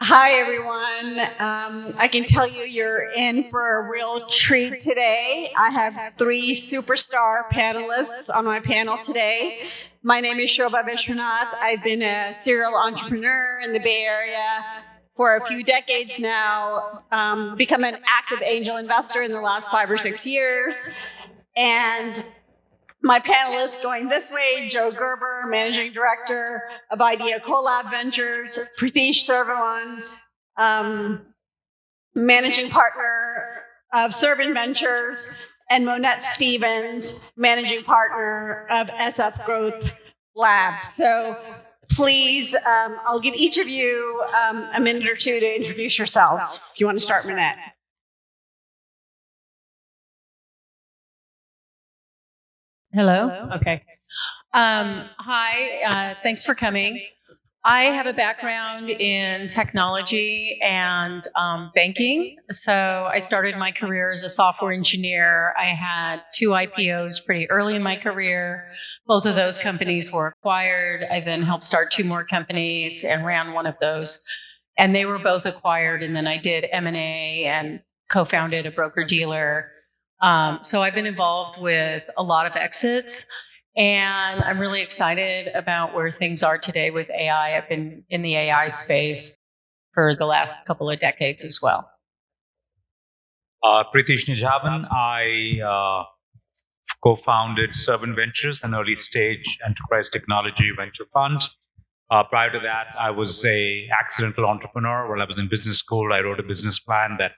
Hi, everyone. I can tell you you're in for a real treat today. I have three superstar panelists on my panel today. My name is Shobha Vishwanath. I've been a serial entrepreneur in the Bay Area for a few decades now, become an active angel investor in the last 5 or 6 years. And my panelists going this way, Joe Gerber, Managing Director of Idea Collab Ventures, Pritish Servawan, Managing Partner of Servant Ventures, and Monette Stevens, Managing Partner of SF Growth Lab. So please, I'll give each of you a minute or two to introduce yourselves. If you want to start, Monette. Hello? Okay. Hi, thanks for coming. I have a background in technology and banking. So I started my career as a software engineer. I had 2 IPOs pretty early in my career. Both of those companies were acquired. I then helped start 2 more companies and ran one of those. And they were both acquired. And then I did M&A and co-founded a broker-dealer. So I've been involved with a lot of exits. And I'm really excited about where things are today with AI. I've been in the AI space for the last couple of decades as well. Pritish Nijavan, I co-founded Servant Ventures, an early stage enterprise technology venture fund. Prior to that, I was an accidental entrepreneur. While I was in business school, I wrote a business plan that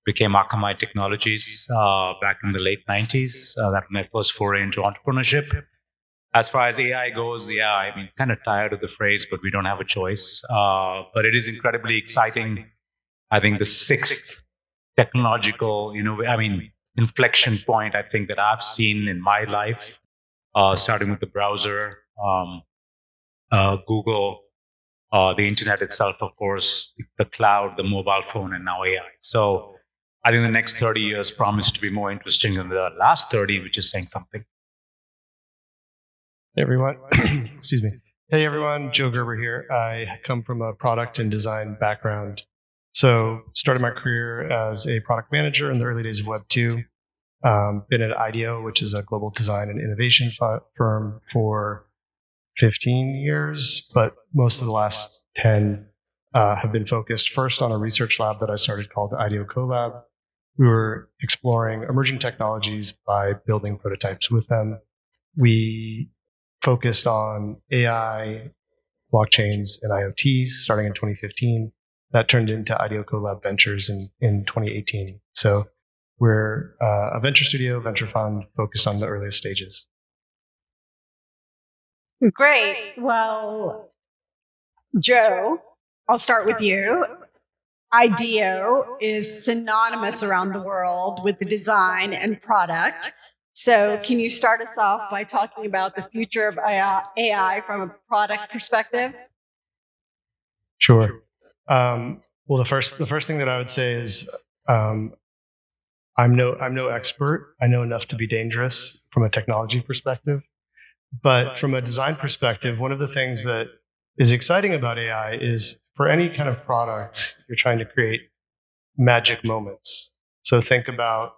became Akamai Technologies back in the late 90s. That was my first foray into entrepreneurship. As far as AI goes, kind of tired of the phrase, but we don't have a choice. But it is incredibly exciting. I think the sixth technological, inflection point I think that I've seen in my life, starting with the browser, Google, the internet itself, of course, the cloud, the mobile phone, and now AI. So I think the next 30 years promise to be more interesting than the last 30, which is saying something. Hey everyone, excuse me. Hey everyone, Joe Gerber here. I come from a product and design background. So started my career as a product manager in the early days of Web 2. Been at IDEO, which is a global design and innovation firm, for 15 years, but most of the last 10 have been focused first on a research lab that I started called the IDEO Collab. We were exploring emerging technologies by building prototypes with them. We focused on AI, blockchains, and IoTs starting in 2015. That turned into IDEO Collab Ventures in 2018. So we're a venture studio, venture fund focused on the earliest stages. Great. Well, Joe, I'll start with you. IDEO is synonymous around the world with the design and product. So can you start us off by talking about the future of AI from a product perspective? Sure. Well, the first thing that I would say is I'm no expert. I know enough to be dangerous from a technology perspective. But from a design perspective, one of the things that is exciting about AI is for any kind of product, you're trying to create magic moments. So think about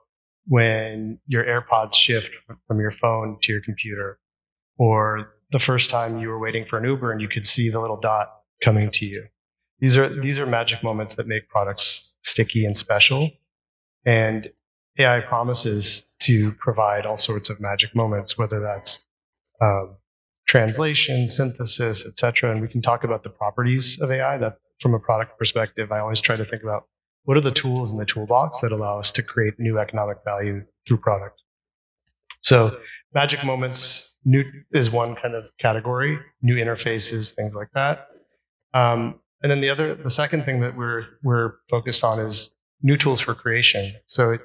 when your AirPods shift from your phone to your computer, or the first time you were waiting for an Uber and you could see the little dot coming to you. These are magic moments that make products sticky and special. And AI promises to provide all sorts of magic moments, whether that's translation, synthesis, etc. And we can talk about the properties of AI. That from a product perspective, I always try to think about what are the tools in the toolbox that allow us to create new economic value through product. So magic moments new is one kind of category, new interfaces, things like that. And then the second thing that we're focused on is new tools for creation. So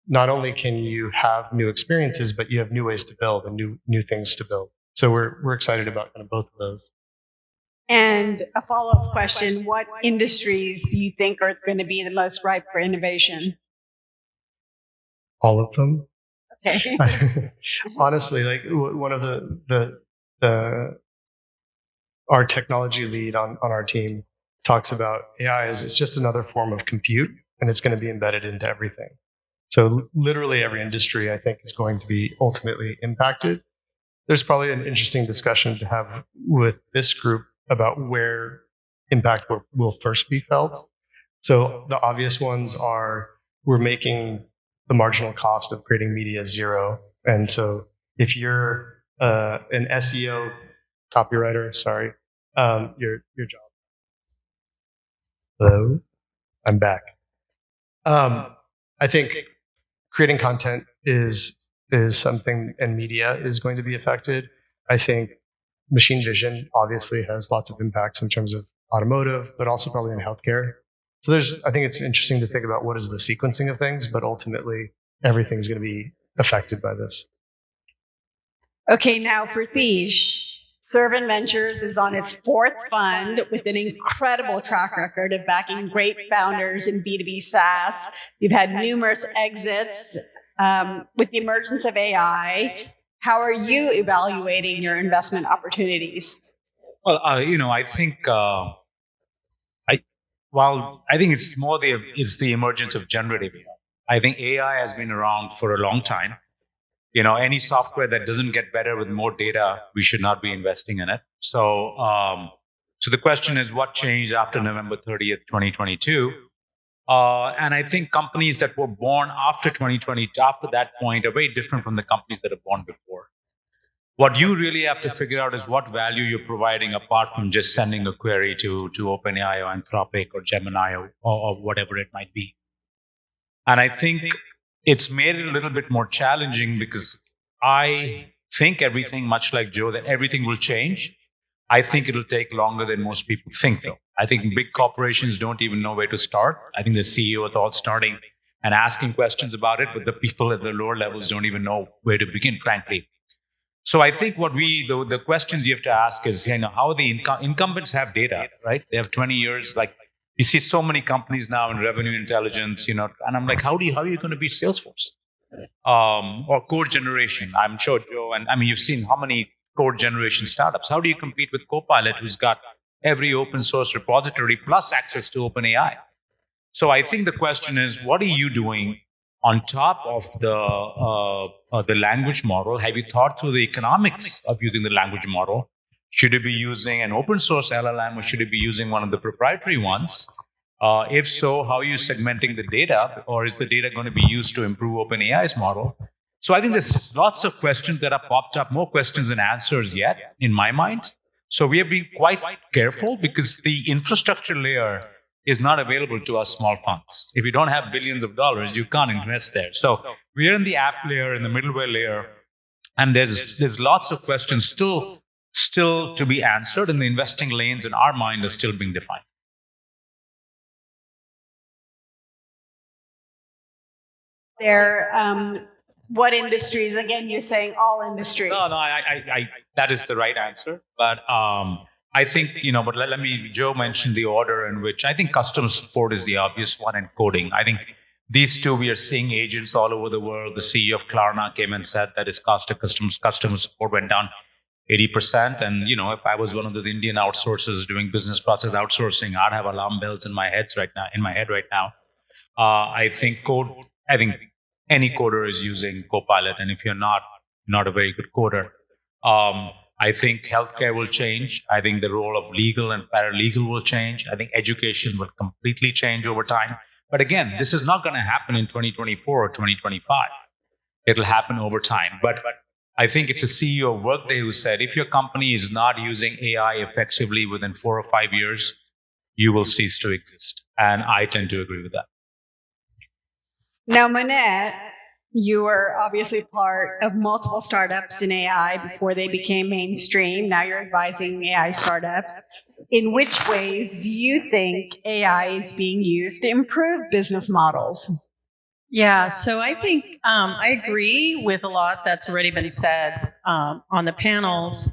not only can you have new experiences, but you have new ways to build and new things to build. So we're excited about kind of both of those. And a follow-up question, what industries do you think are going to be the most ripe for innovation? All of them. Okay. Honestly, like one of our technology lead on our team talks about AI as it's just another form of compute, and it's going to be embedded into everything. So literally every industry, I think, is going to be ultimately impacted. There's probably an interesting discussion to have with this group about where impact will first be felt. So the obvious ones are we're making the marginal cost of creating media zero. And so if you're an SEO copywriter, sorry, your job. Hello, I'm back. I think creating content is something, and media is going to be affected. I think machine vision obviously has lots of impacts in terms of automotive, but also probably in healthcare. So I think it's interesting to think about what is the sequencing of things, but ultimately everything's going to be affected by this. Okay, now Pratish. Servant Ventures is on its fourth fund with an incredible track record of backing great founders in B2B SaaS. You've had numerous exits. With the emergence of AI, how are you evaluating your investment opportunities? Well, I think I think it's more it's the emergence of generative AI. I think AI has been around for a long time. Any software that doesn't get better with more data, we should not be investing in it. So the question is, what changed after November 30th, 2022? And I think companies that were born after 2020, after that point, are very different from the companies that are born before. What you really have to figure out is what value you're providing apart from just sending a query to OpenAI or Anthropic or Gemini or whatever it might be. And I think it's made it a little bit more challenging because I think everything, much like Joe, that everything will change. I think it'll take longer than most people think, though. I think big corporations don't even know where to start. I think the CEO is all starting and asking questions about it, but the people at the lower levels don't even know where to begin, frankly. So I think what the questions you have to ask is, how the incumbents have data, right? They have 20 years, like, you see so many companies now in revenue intelligence, and I'm like, how are you going to beat Salesforce? Or code generation? I'm sure, Joe, and I mean, you've seen how many code generation startups. How do you compete with Copilot, who's got every open source repository plus access to OpenAI? So I think the question is, what are you doing on top of the language model? Have you thought through the economics of using the language model? Should it be using an open source LLM or should it be using one of the proprietary ones? If so, how are you segmenting the data, or is the data going to be used to improve OpenAI's model? So I think there's lots of questions that have popped up, more questions than answers yet, in my mind. So we have been quite careful because the infrastructure layer is not available to us small funds. If you don't have billions of dollars, you can't invest there. So we are in the app layer, in the middleware layer, and there's lots of questions still to be answered, and the investing lanes in our mind are still being defined. What industries? Again, you're saying all industries. No, I that is the right answer. But I think, but let me, Joe mentioned the order in which I think customer support is the obvious one, and coding. I think these two, we are seeing agents all over the world. The CEO of Klarna came and said that his cost of customer support went down 80%. And, if I was one of those Indian outsourcers doing business process outsourcing, I'd have alarm bells in my head right now. I think any coder is using Copilot. And if you're not a very good coder, I think healthcare will change. I think the role of legal and paralegal will change. I think education will completely change over time. But again, this is not going to happen in 2024 or 2025. It'll happen over time. But I think it's a CEO of Workday who said, if your company is not using AI effectively within 4 or 5 years, you will cease to exist. And I tend to agree with that. Now, Manette, you were obviously part of multiple startups in AI before they became mainstream. Now you're advising AI startups. In which ways do you think AI is being used to improve business models? Yeah, so I think I agree with a lot that's already been said on the panels.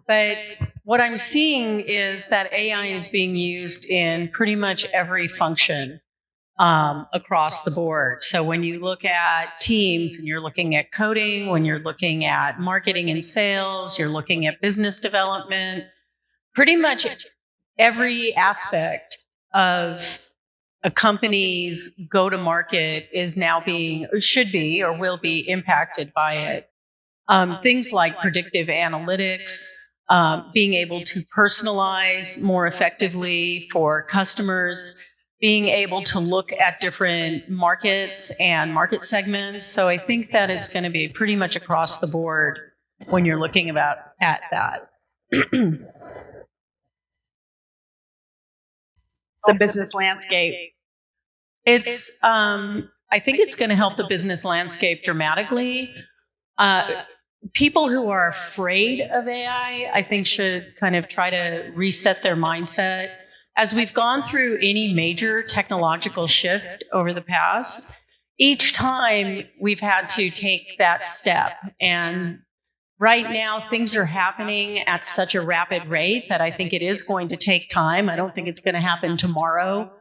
But what I'm seeing is that AI is being used in pretty much every function across the board. So when you look at teams and you're looking at coding, when you're looking at marketing and sales, you're looking at business development, pretty much every aspect of a company's go-to-market is now being, or should be, or will be impacted by it. Things like predictive analytics, being able to personalize more effectively for customers, being able to look at different markets and market segments. So I think that it's going to be pretty much across the board when you're looking at that. The business landscape. It's, I think it's going to help the business landscape dramatically. People who are afraid of AI, I think, should kind of try to reset their mindset. As we've gone through any major technological shift over the past, each time we've had to take that step. And right now, things are happening at such a rapid rate that I think it is going to take time. I don't think it's going to happen tomorrow,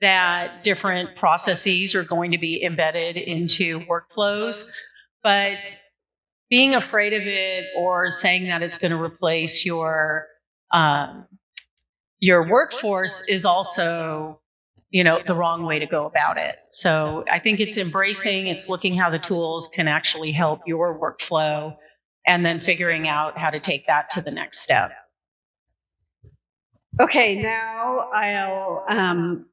that different processes are going to be embedded into workflows. But being afraid of it or saying that it's going to replace your workforce is also, the wrong way to go about it. So I think it's embracing, it's looking how the tools can actually help your workflow, and then figuring out how to take that to the next step. Okay, now I'll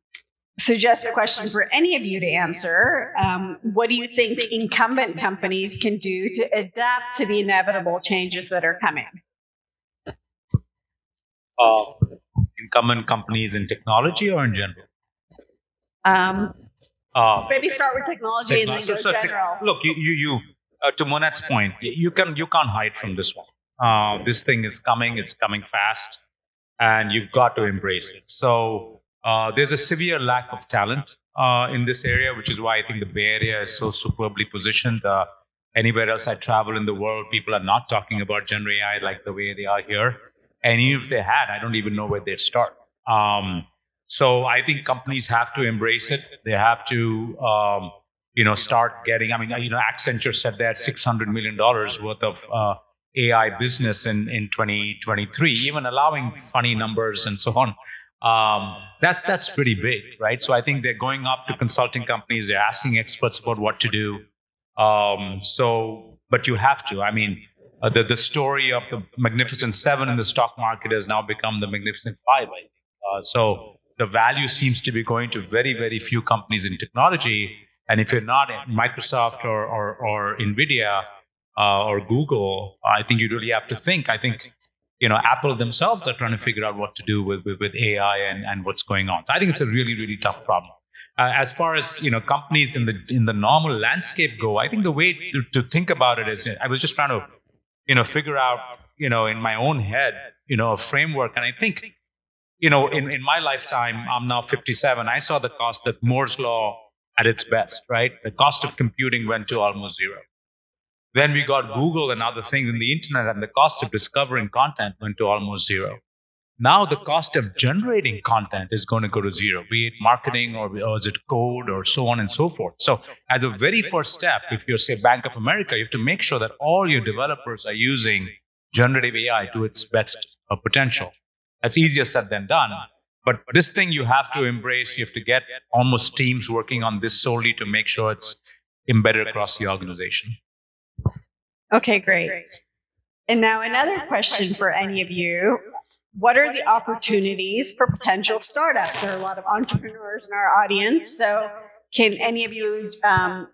suggest a question for any of you to answer. What do you think incumbent companies can do to adapt to the inevitable changes that are coming? Incumbent companies in technology or in general? Maybe start with technology and then go general. Look, you to Monette's point, you can't hide from this one. This thing is coming; it's coming fast, and you've got to embrace it. So there's a severe lack of talent in this area, which is why I think the Bay Area is so superbly positioned. Anywhere else I travel in the world, people are not talking about generative AI like the way they are here. And even if they had, I don't even know where they'd start. So I think companies have to embrace it. They have to, start getting. Accenture said they had $600 million worth of AI business in 2023, even allowing funny numbers and so on. That's pretty big, right? So I think they're going up to consulting companies. They're asking experts about what to do. But you have to. The story of the Magnificent Seven in the stock market has now become the Magnificent Five, I think. So the value seems to be going to very, very few companies in technology. And if you're not Microsoft or NVIDIA or Google, I think you really have to think. I think, Apple themselves are trying to figure out what to do with AI and what's going on. So I think it's a really, really tough problem. As far as companies in the normal landscape go, I think the way to think about it is, I was just trying to figure out, in my own head, a framework. And I think, in my lifetime, I'm now 57. I saw the cost that Moore's law at its best, right? The cost of computing went to almost zero. Then we got Google and other things in the internet, and the cost of discovering content went to almost zero. Now the cost of generating content is going to go to zero, be it marketing or is it code or so on and so forth. So as a very first step, if you're, say, Bank of America, you have to make sure that all your developers are using generative AI to its best potential. That's easier said than done. But this thing you have to embrace. You have to get almost teams working on this solely to make sure it's embedded across the organization. Okay, great. And now another question for any of you. What are the opportunities for potential startups? There are a lot of entrepreneurs in our audience. So can any of you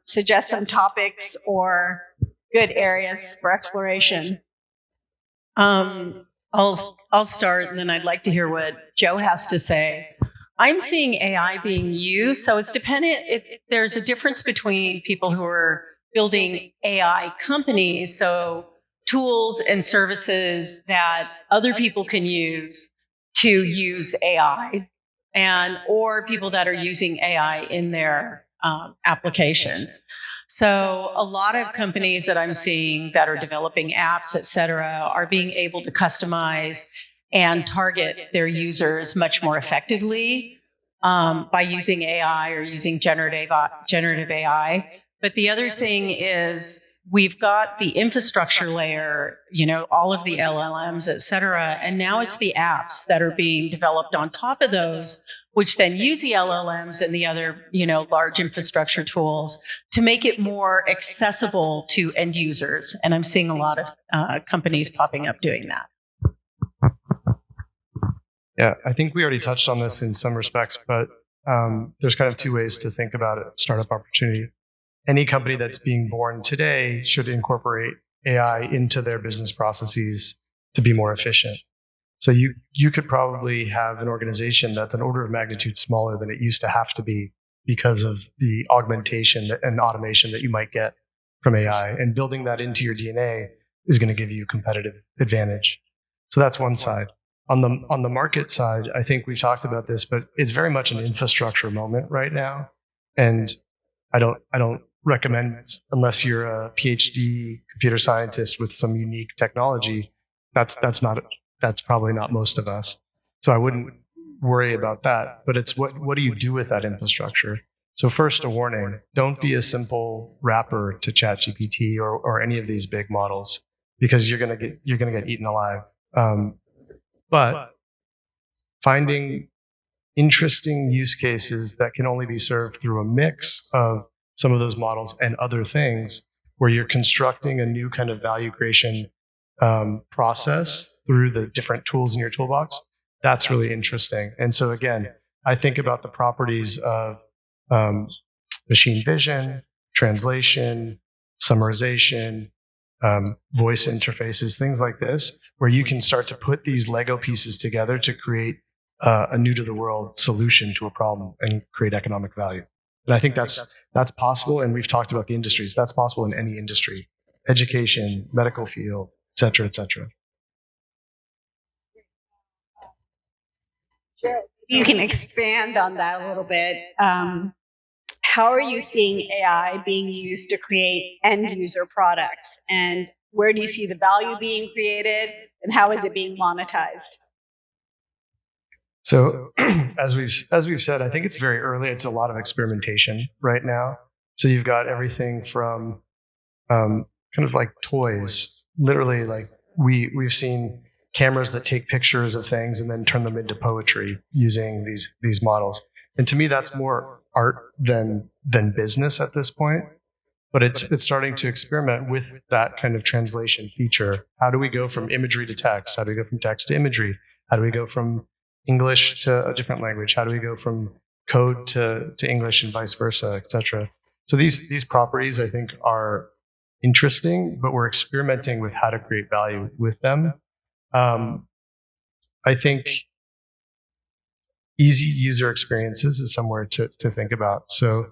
suggest some topics or good areas for exploration? I'll start, and then I'd like to hear what Joe has to say. I'm seeing AI being used, so it's dependent. There's a difference between people who are building AI companies, so tools and services that other people can use to use AI, or people that are using AI in their applications. So a lot of companies that I'm seeing that are developing apps, et cetera, are being able to customize and target their users much more effectively by using AI or using generative AI. But the other thing is we've got the infrastructure layer, all of the LLMs, et cetera, and now it's the apps that are being developed on top of those which then use the LLMs and the other, large infrastructure tools to make it more accessible to end users. And I'm seeing a lot of companies popping up doing that. Yeah, I think we already touched on this in some respects, but there's kind of two ways to think about it, startup opportunity. Any company that's being born today should incorporate AI into their business processes to be more efficient. So you could probably have an organization that's an order of magnitude smaller than it used to have to be because of the augmentation and automation that you might get from AI. And building that into your DNA is going to give you competitive advantage. So that's one side. On the market side, I think we've talked about this, but it's very much an infrastructure moment right now. And I don't recommend, unless you're a PhD computer scientist with some unique technology, that's probably not most of us. So I wouldn't worry about that. But it's what do you do with that infrastructure? So first, a warning: don't be a simple wrapper to ChatGPT or any of these big models, because you're gonna get eaten alive. But finding interesting use cases that can only be served through a mix of some of those models and other things, where you're constructing a new kind of value creation process through the different tools in your toolbox, that's really interesting. And so again, I think about the properties of machine vision, translation, summarization, voice interfaces, things like this, where you can start to put these Lego pieces together to create a new to the world solution to a problem and create economic value. And I think that's possible. And we've talked about the industries. That's possible in any industry: education, medical field, et cetera, et cetera. You can expand on that a little bit. How are you seeing AI being used to create end user products? And where do you see the value being created? And how is it being monetized? So as we've said, I think it's very early. It's a lot of experimentation right now. So you've got everything from kind of like toys, literally like we've seen cameras that take pictures of things and then turn them into poetry using these models. And to me, that's more art than business at this point. But it's starting to experiment with that kind of translation feature. How do we go from imagery to text? How do we go from text to imagery? How do we go from English to a different language? How do we go from code to English and vice versa, et cetera? So these properties, I think, are interesting, but we're experimenting with how to create value with them. I think easy user experiences is somewhere to think about. So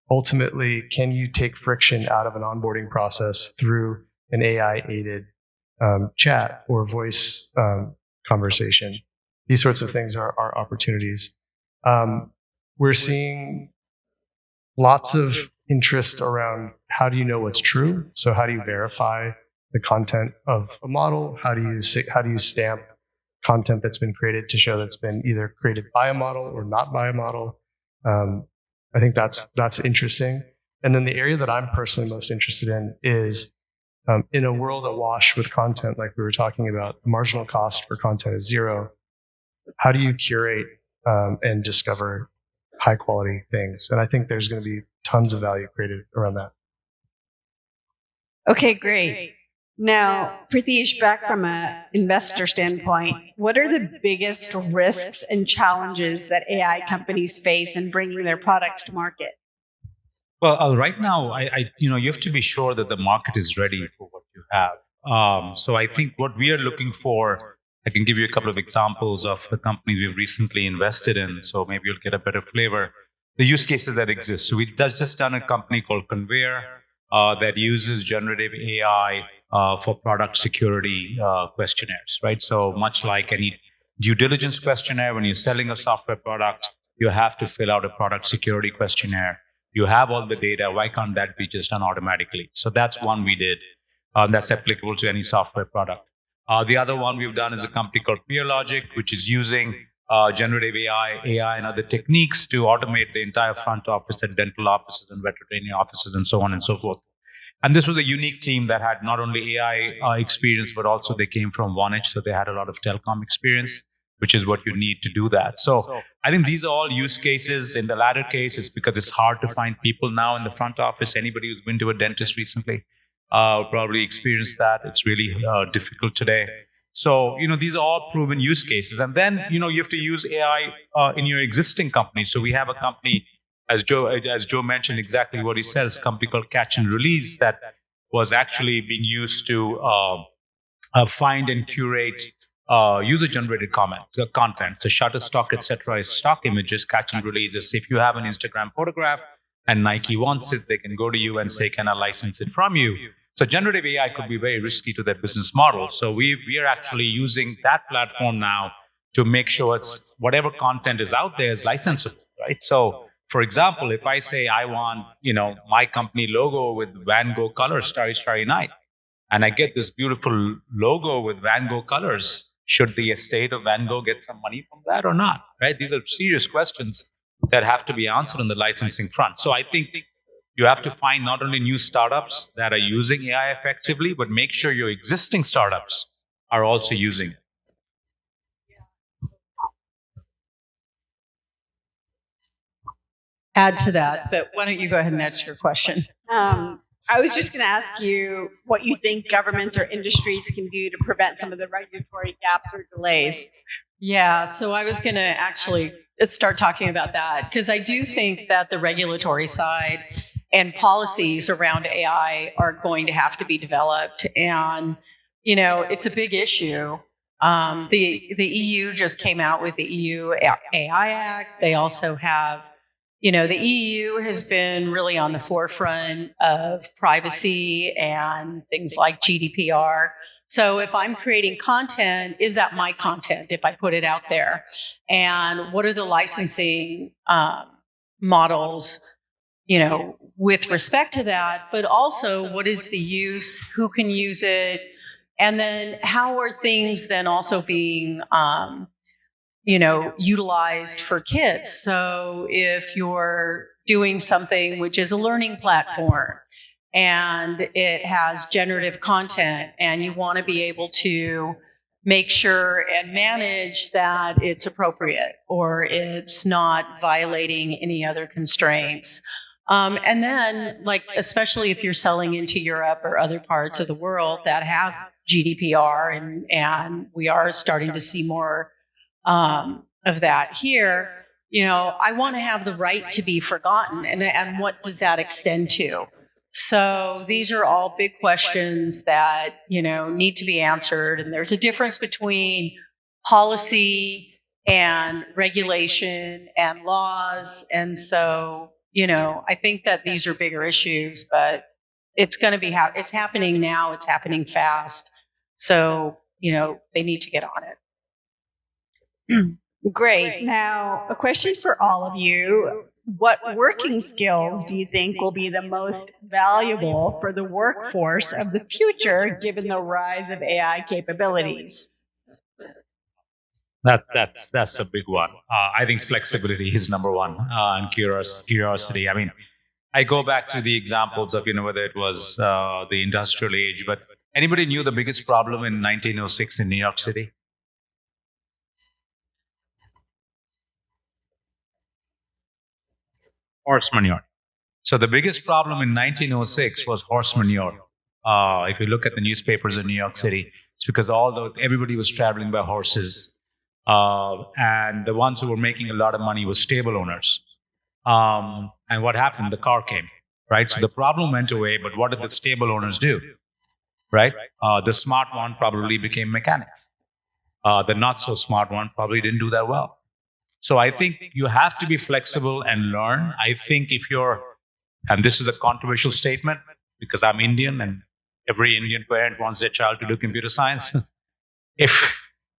ultimately, can you take friction out of an onboarding process through an AI-aided chat or voice conversation? These sorts of things are opportunities. We're seeing lots of interest around how do you know what's true? So how do you verify the content of a model? How do you stamp content that's been created to show that's been either created by a model or not by a model? I think that's interesting. And then the area that I'm personally most interested in is in a world awash with content, like we were talking about, the marginal cost for content is zero. How do you curate and discover high quality things? And I think there's going to be tons of value created around that. Okay, great. Now, Pritesh, back from an investor standpoint, what are the biggest risks and challenges that AI companies face in bringing their products to market? Well, right now, you have to be sure that the market is ready for what you have. So I think what we are looking for, I can give you a couple of examples of the companies we've recently invested in, so maybe you'll get a better flavor. The use cases that exist. So we've just done a company called Conveyor that uses generative AI for product security questionnaires, right? So much like any due diligence questionnaire, when you're selling a software product, you have to fill out a product security questionnaire. You have all the data. Why can't that be just done automatically? So that's one we did. That's applicable to any software product. The other one we've done is a company called PeerLogic, which is using generative AI and other techniques to automate the entire front office at dental offices and veterinary offices and so on and so forth. And this was a unique team that had not only AI experience, but also they came from Vonage, so they had a lot of telecom experience. which is what you need to do that. So I think these are all use cases. In the latter case, it's because it's hard to find people now in the front office. Anybody who's been to a dentist recently probably experienced that. It's really difficult today. So, these are all proven use cases. And then, you have to use AI in your existing company. So we have a company, as Joe mentioned exactly what he says, a company called Catch and Release that was actually being used to find and curate user-generated content. So Shutterstock, etc., is stock images. Catch and Release is if you have an Instagram photograph and Nike wants it, they can go to you and say, can I license it from you? So generative AI could be very risky to their business model. So we are actually using that platform now to make sure it's whatever content is out there is licensable, right? So for example, if I say I want, my company logo with Van Gogh colors, Starry, Starry Night, and I get this beautiful logo with Van Gogh colors, should the estate of Van Gogh get some money from that or not, right? These are serious questions that have to be answered on the licensing front. So I think you have to find not only new startups that are using AI effectively, but make sure your existing startups are also using it. Add to that, but why don't you go ahead and answer your question? I was just going to ask you what you think government or industries can do to prevent some of the regulatory gaps or delays. Yeah, so I was going to actually start talking about that because I do think that the regulatory side and policies around AI are going to have to be developed. And, it's a big issue. The EU just came out with the EU AI Act. They also have, the EU has been really on the forefront of privacy and things like GDPR. So if I'm creating content, is that my content if I put it out there? And what are the licensing models, with respect to that? But also, what is the use? Who can use it? And then how are things then also being, utilized for kids? So if you're doing something which is a learning platform, and it has generative content, and you want to be able to make sure and manage that it's appropriate or it's not violating any other constraints. And then, especially if you're selling into Europe or other parts of the world that have GDPR, and we are starting to see more of that here, I want to have the right to be forgotten. And what does that extend to? So these are all big questions that, need to be answered. And there's a difference between policy and regulation and laws. And so, I think that these are bigger issues, but it's going to be, it's happening now. It's happening fast. So, they need to get on it. Great. Now, a question for all of you. What working skills do you think will be the most valuable for the workforce of the future, given the rise of AI capabilities? That's a big one. I think flexibility is number one, and curiosity. I mean, I go back to the examples of whether it was the industrial age, but anybody knew the biggest problem in 1906 in New York City? Horse manure. So the biggest problem in 1906 was horse manure. If you look at the newspapers in New York City, it's because everybody was traveling by horses, and the ones who were making a lot of money were stable owners. And what happened? The car came, right? So the problem went away, but what did the stable owners do? Right? The smart one probably became mechanics. The not so smart one probably didn't do that well. So I think you have to be flexible and learn. I think and this is a controversial statement because I'm Indian and every Indian parent wants their child to do computer science. If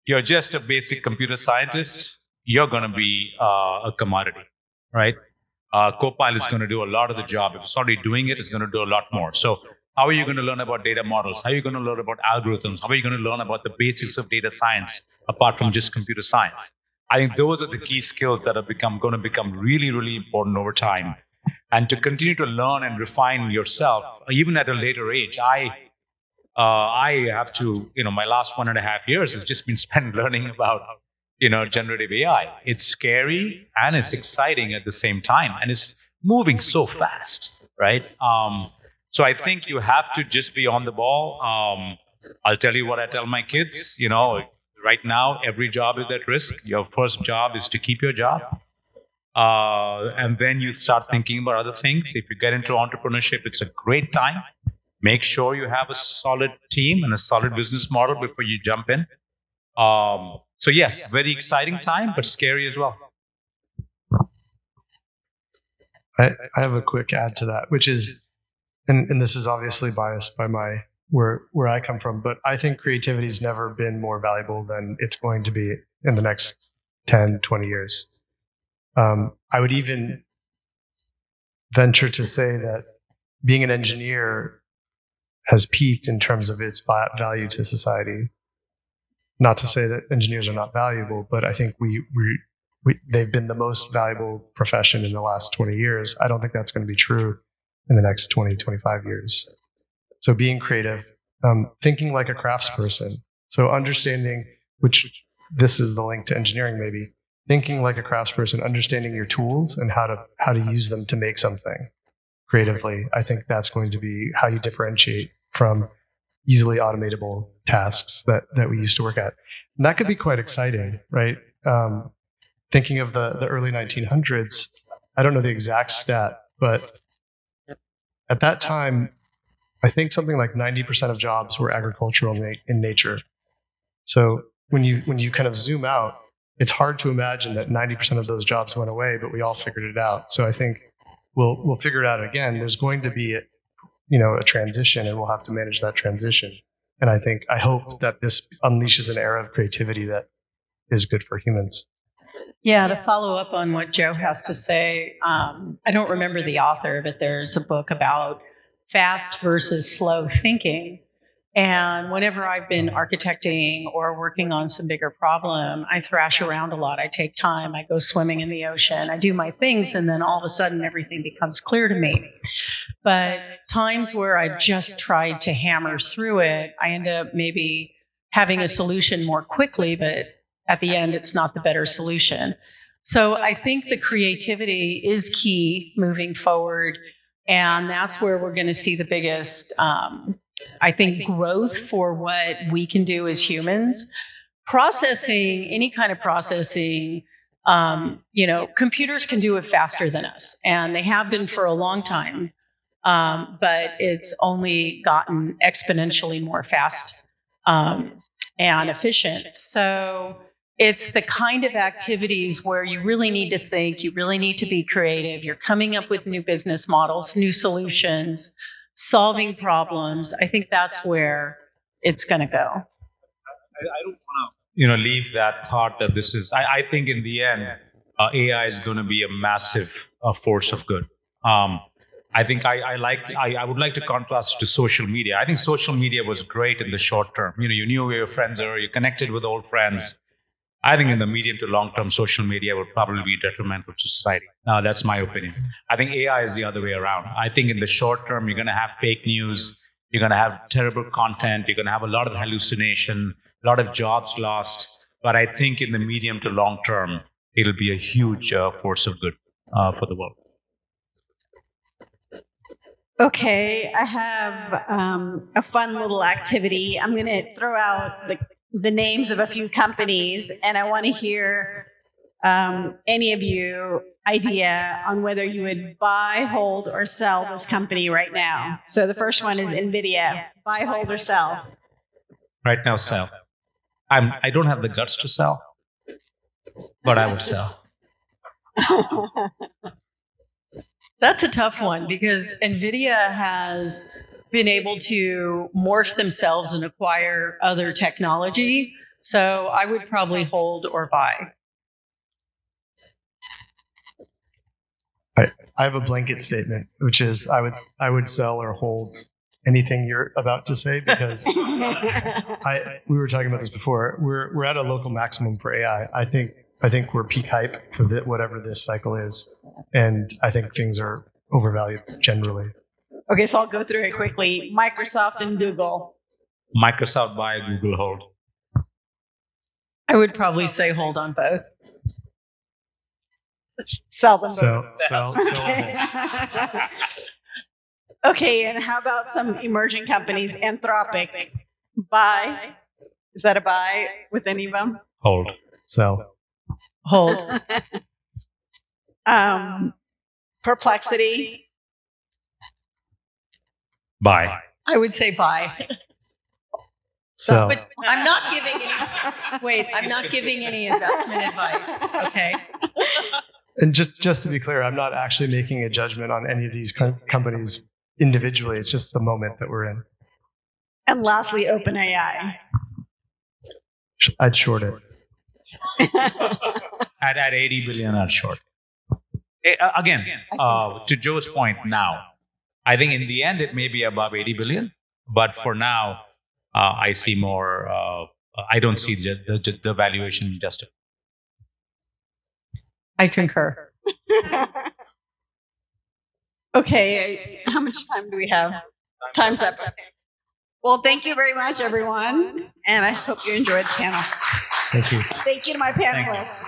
you're just a basic computer scientist, you're going to be a commodity, right? Copilot is going to do a lot of the job. If it's already doing it, it's going to do a lot more. So how are you going to learn about data models? How are you going to learn about algorithms? How are you going to learn about the basics of data science apart from just computer science? I think those are the key skills that are going to become really, really important over time. And to continue to learn and refine yourself, even at a later age, I have to, my last 1.5 years has just been spent learning about, generative AI. It's scary and it's exciting at the same time, and it's moving so fast, right? So I think you have to just be on the ball. I'll tell you what I tell my kids. Right now, every job is at risk. Your first job is to keep your job. And then you start thinking about other things. If you get into entrepreneurship, it's a great time. Make sure you have a solid team and a solid business model before you jump in. So yes, very exciting time, but scary as well. I have a quick add to that, which is, and this is obviously biased by where I come from, but I think creativity's never been more valuable than it's going to be in the next 10, 20 years. I would even venture to say that being an engineer has peaked in terms of its value to society. Not to say that engineers are not valuable, but I think they've been the most valuable profession in the last 20 years. I don't think that's going to be true in the next 20, 25 years. So being creative, thinking like a craftsperson. So understanding, which this is the link to engineering maybe, thinking like a craftsperson, understanding your tools and how to use them to make something creatively. I think that's going to be how you differentiate from easily automatable tasks that we used to work at. And that could be quite exciting, right? Thinking of the early 1900s, I don't know the exact stat, but at that time, I think something like 90% of jobs were agricultural in nature. So when you kind of zoom out, it's hard to imagine that 90% of those jobs went away, but we all figured it out. So I think we'll figure it out again. There's going to be a transition, and we'll have to manage that transition. And I hope that this unleashes an era of creativity that is good for humans. Yeah, to follow up on what Joe has to say, I don't remember the author, but there's a book about fast versus slow thinking. And whenever I've been architecting or working on some bigger problem, I thrash around a lot. I take time. I go swimming in the ocean. I do my things, and then all of a sudden everything becomes clear to me. But times where I've just tried to hammer through it, I end up maybe having a solution more quickly, but at the end, it's not the better solution. So I think the creativity is key moving forward. And that's where we're going to see the biggest, I think, growth for what we can do as humans. Processing, any kind of processing, computers can do it faster than us. And they have been for a long time. But it's only gotten exponentially more fast and efficient. So it's the kind of activities where you really need to think, you really need to be creative. You're coming up with new business models, new solutions, solving problems. I think that's where it's going to go. I don't want to, leave that thought that this is. I think in the end, AI is going to be a massive force of good. I think I would like to contrast to social media. I think social media was great in the short term. You knew where your friends are, you connected with old friends. I think in the medium to long term, social media would probably be detrimental to society. That's my opinion. I think AI is the other way around. I think in the short term, you're going to have fake news. You're going to have terrible content. You're going to have a lot of hallucination, a lot of jobs lost. But I think in the medium to long term, it'll be a huge force of good for the world. Okay, I have a fun little activity. I'm going to throw out the names of a few companies, and I want to hear any of you idea on whether you would buy, hold, or sell this company right now. So the first one is NVIDIA. Buy, hold, or sell? Right now, sell. I don't have the guts to sell, but I would sell. That's a tough one because NVIDIA has been able to morph themselves and acquire other technology. So I would probably hold or buy. I have a blanket statement, which is I would sell or hold anything you're about to say because we were talking about this before. We're at a local maximum for AI. I think we're peak hype for whatever this cycle is, and I think things are overvalued generally. Okay, so I'll go through it quickly. Microsoft and Google. Microsoft buy, Google hold. I would probably say hold on both. Sell them both. Sell. Okay, and how about some emerging companies? Anthropic. Buy. Is that a buy with any of them? Hold. Sell. Hold. Perplexity. Buy. I would say buy. Sell. But I'm not giving any. Wait, I'm not giving any investment advice. Okay. And just to be clear, I'm not actually making a judgment on any of these companies individually. It's just the moment that we're in. And lastly, OpenAI. I'd short it. At 80 billion, I'd short. Again, to Joe's point now, I think in the end, it may be above 80 billion. But for now, I see more, I don't see the valuation justified. I concur. Okay, how much time do we have? Time's up. Well, thank you very much, everyone. And I hope you enjoyed the panel. Thank you. Thank you to my you. panelists.